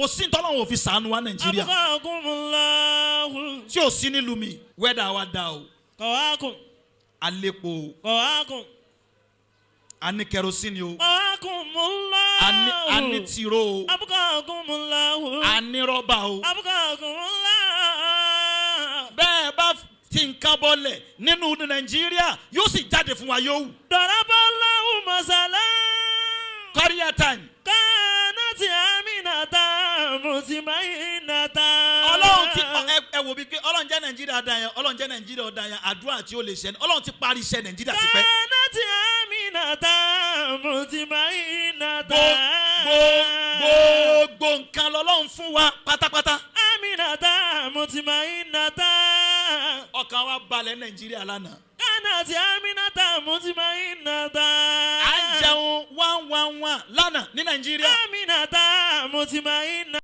kò sí ntọ́lọ́wọ́ fi ṣàánú wa Nàìjíríà tí ò sí nílùú mi wẹ́dà wa dá o alepo o ani kerosene o ani tiro o ani rọ́bà o bẹ́ẹ̀ bá ti nǹkan bọ́lẹ̀ nínú Nàìjíríà yóò sì jáde fún wa yóò wù. Daraballahu masalan qaryatan kanat aminatan mutma'innatan. Ọlọ́run ti ẹ wò bí pé Ọlọ́run jẹ́ Nàìjíríà dá yẹn Ọlọ́run jẹ́ Nàìjíríà dá yẹn àdúrà tí ó lè ṣe Ọlọ́run ti parí iṣẹ́ Nàìjíríà ti pẹ́. Kanat aminatan mutma'innatan. Gbogbo nǹkan lọ́lọ́run fún wa pátápátá. Aminatan mutma'innatan. Ọkàn wa balẹ̀ Nàìjíríà lánàá. Kanat aminatan mutma'innatan. À ń jẹun 111 lánàá ní Nàìjíríà. Aminatan mutma'innatan.